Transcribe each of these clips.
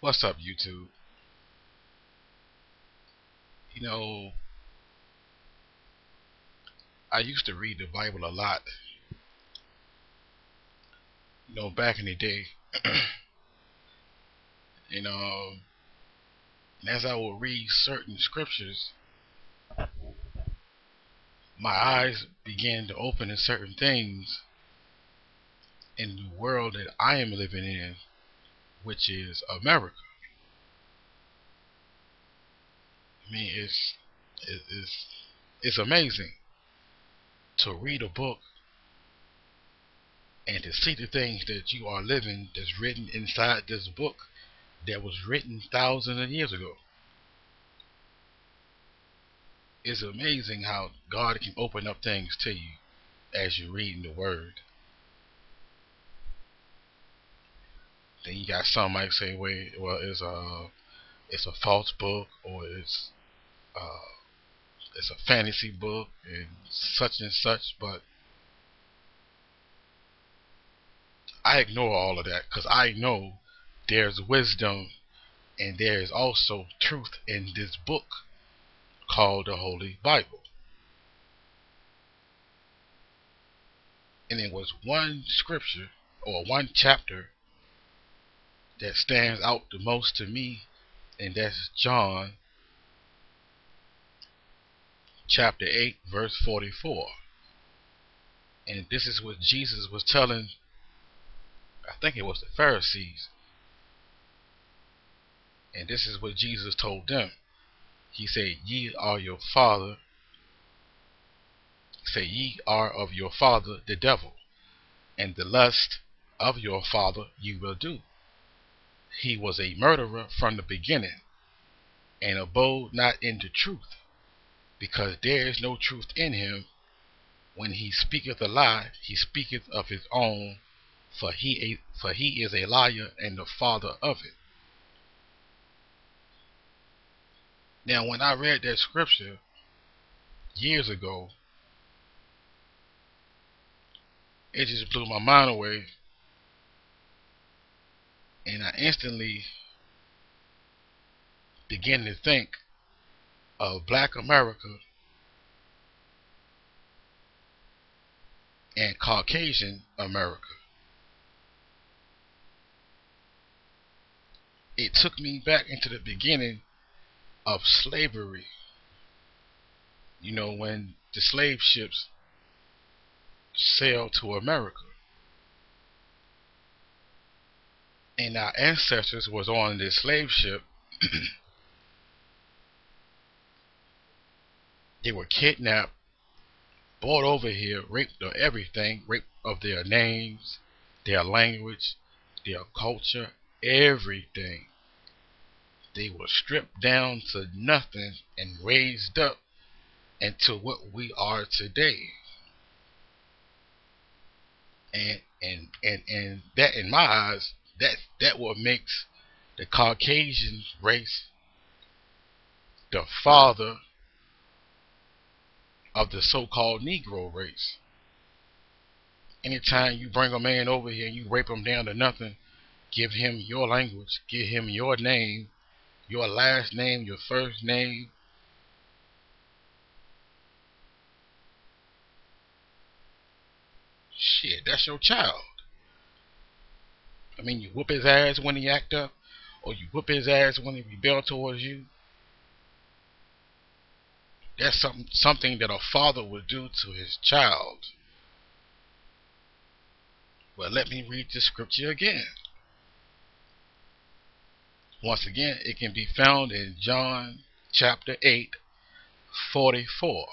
What's up, YouTube? You know, I used to read the Bible a lot, back in the day. you know, and as I would read certain scriptures, my eyes began to open to certain things in the world that I am living in, which is America. I mean, it's it's amazing to read a book and to see the things that you are living that's written inside this book that was written thousands of years ago. It's amazing how God can open up things to you as you're reading the Word. Then you got some might say, "Wait, well, it's a false book, or uh, it's a fantasy book, and such." But I ignore all of that because I know there's wisdom and there is also truth in this book called the Holy Bible. And it was one scripture or one chapter that stands out the most to me, and that's John chapter 8 verse 44. And this is what Jesus was telling, I think it was the Pharisees. And this is what Jesus told them. He said, ye are your father. He said, ye are of your father the devil, and the lust of your father you will do. He was a murderer from the beginning, and abode not in the truth, because there is no truth in him. When he speaketh a lie, he speaketh of his own, for he is a liar and the father of it. Now, when I read that scripture years ago, it just blew my mind away, and I instantly began to think of Black America and Caucasian America. It took me back into the beginning of slavery. When the slave ships sailed to America, and our ancestors was on this slave ship. They were kidnapped, brought over here, raped of everything, raped of their names, their language, their culture, everything. They were stripped down to nothing and raised up into what we are today. And that, in my eyes, that what makes the Caucasian race the father of the so-called Negro race. Anytime you bring a man over here and you rape him down to nothing, give him your language, give him your name, your last name, your first name, shit, that's your child. I mean, you whoop his ass when he act up, or you whoop his ass when he rebel towards you. That's something that a father would do to his child. But let me read the scripture again. Once again, it can be found in John chapter 8, 44.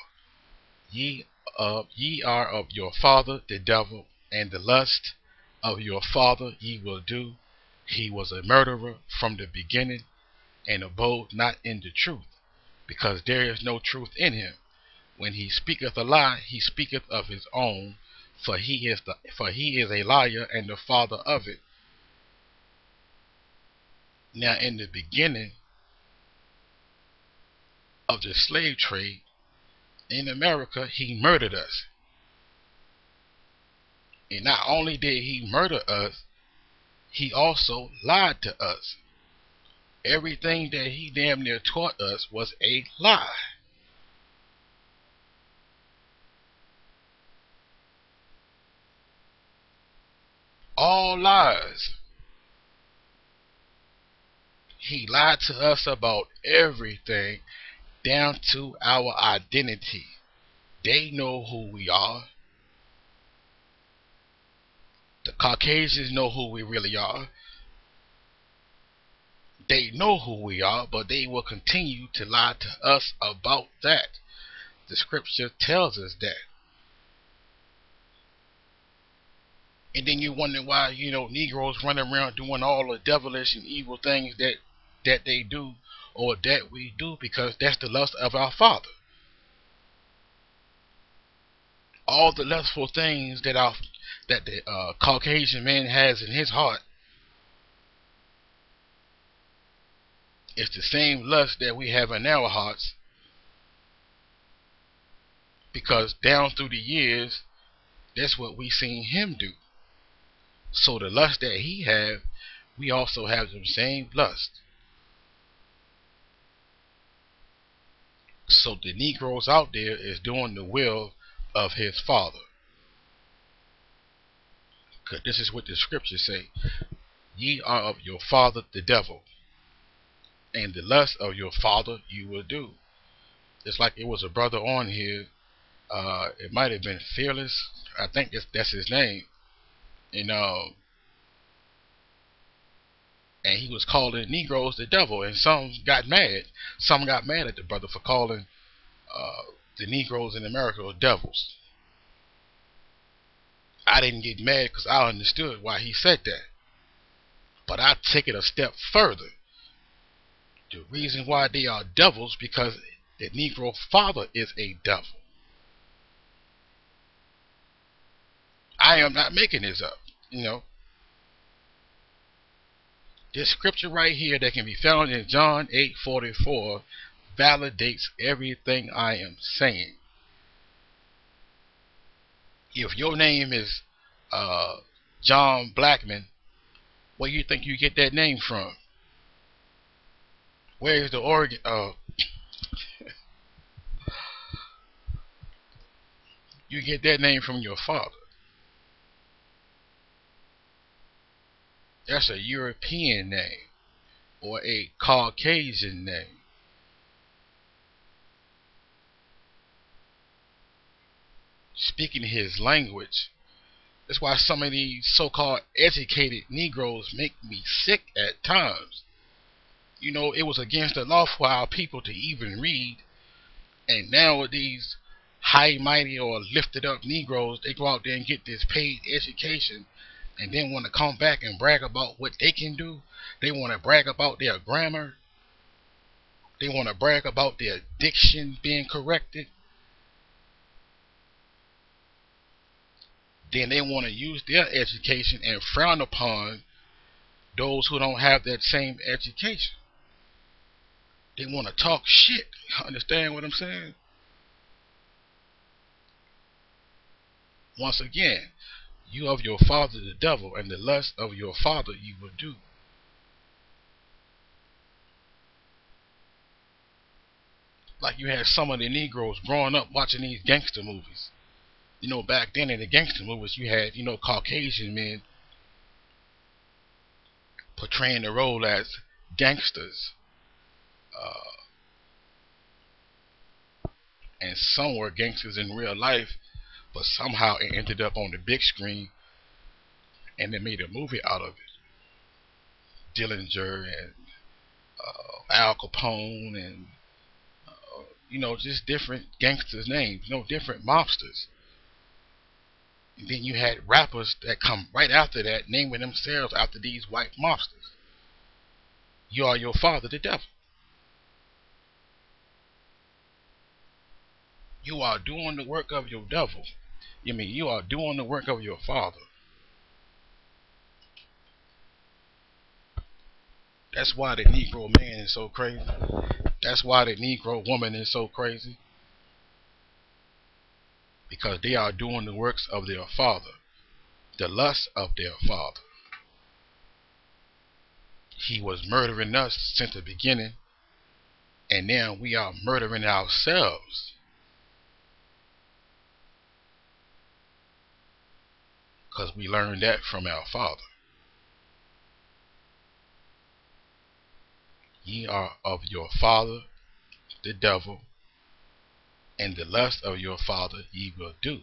Ye are of your father the devil, and the lust of your father ye will do. He was a murderer from the beginning, and abode not in the truth, because there is no truth in him. When he speaketh a lie, he speaketh of his own, for he is a liar and the father of it. Now, in the beginning of the slave trade in America, he murdered us. And not only did he murder us, he also lied to us. Everything that he damn near taught us was a lie. All lies. He lied to us about everything, down to our identity. They know who we are. The Caucasians know who we really are. They know who we are, but they will continue to lie to us about that. The scripture tells us that. And then you wonder why, Negroes run around doing all the devilish and evil things that they do, or that we do, because that's the lust of our father. All the lustful things that the Caucasian man has in his heart, it's the same lust that we have in our hearts, because down through the years, that's what we seen him do. So the lust that he have, we also have the same lust. So the Negroes out there is doing the will of his father. Because this is what the scriptures say. Ye are of your father the devil, and the lust of your father you will do. It's like it was a brother on here. It might have been Fearless. I think that's his name. And he was calling Negroes the devil, and some got mad. Some got mad at the brother for calling the Negroes in America devils. I didn't get mad because I understood why he said that. But I take it a step further. The reason why they are devils, because the Negro father is a devil. I am not making this up. This scripture right here that can be found in John 8:44 validates everything I am saying. If your name is John Blackman, where do you think you get that name from? Where is the origin? You get that name from your father. That's a European name or a Caucasian name. Speaking his language. That's why some of these so-called educated Negroes make me sick at times. It was against the law for our people to even read. And now with these high, mighty, or lifted up Negroes, they go out there and get this paid education, and then want to come back and brag about what they can do. They want to brag about their grammar. They want to brag about their diction being corrected. Then they want to use their education and frown upon those who don't have that same education. They want to talk shit. Understand what I'm saying? Once again, you of your father the devil, and the lust of your father you will do. Like you had some of the Negroes growing up watching these gangster movies. Back then in the gangster movies, you had, Caucasian men portraying the role as gangsters. And some were gangsters in real life, but somehow it ended up on the big screen, and they made a movie out of it. Dillinger and Al Capone and just different gangsters' names, different mobsters. And then you had rappers that come right after that, naming themselves after these white mobsters. You are your father the devil. You are doing the work of your devil. You are doing the work of your father. That's why the Negro man is so crazy. That's why the Negro woman is so crazy. Because they are doing the works of their father. The lust of their father. He was murdering us since the beginning, and now we are murdering ourselves, because we learned that from our father. Ye are of your father the devil, and the lust of your father ye will do.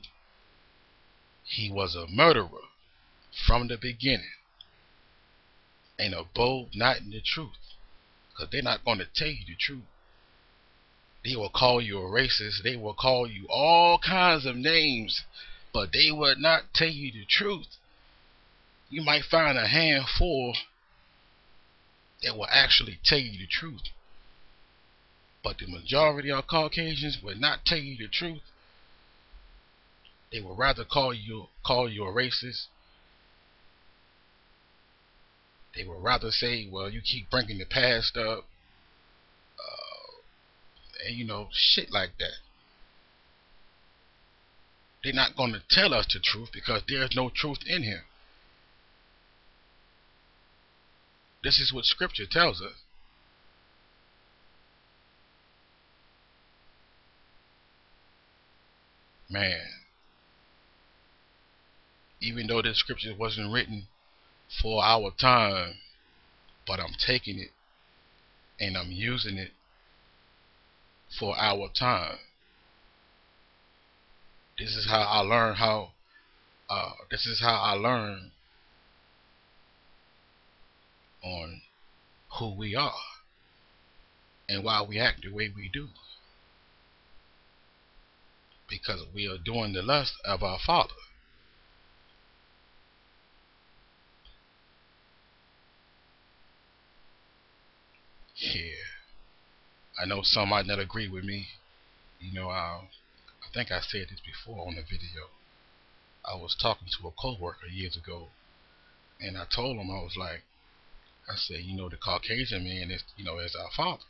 He was a murderer from the beginning, and abode not in the truth, because they're not going to tell you the truth. They will call you a racist. They will call you all kinds of names, but they will not tell you the truth. You might find a handful that will actually tell you the truth, but the majority of Caucasians will not tell you the truth. They would rather call you a racist. They would rather say, well, you keep bringing the past up, and shit like that. They're not going to tell us the truth because there's no truth in him. This is what Scripture tells us. Man, even though this Scripture wasn't written for our time, but I'm taking it and I'm using it for our time. This is how I learn on who we are and why we act the way we do, because we are doing the lust of our father. Yeah, I know some might not agree with me. I think I said this before on the video. I was talking to a co-worker years ago, and I told him, I said, the Caucasian man is our father.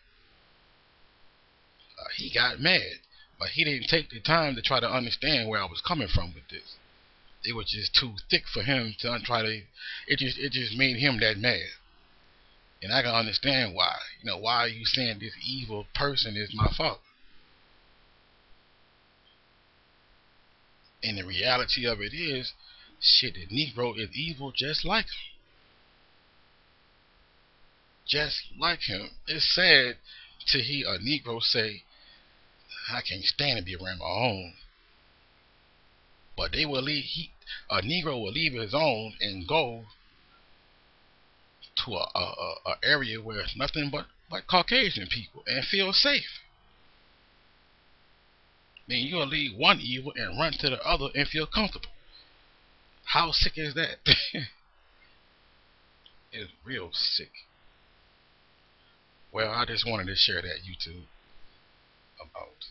He got mad, but he didn't take the time to try to understand where I was coming from with this. It was just too thick for him to try to. It just made him that mad, and I can understand why. Why are you saying this evil person is my father? And the reality of it is, shit, the Negro is evil just like him. Just like him. It's sad to hear a Negro say, I can't stand to be around my own. But they will leave. A Negro will leave his own and go to a area where it's nothing but Caucasian people and feel safe. Then you'll leave one evil and run to the other and feel comfortable. How sick is that? It's real sick. Well, I just wanted to share that, YouTube, about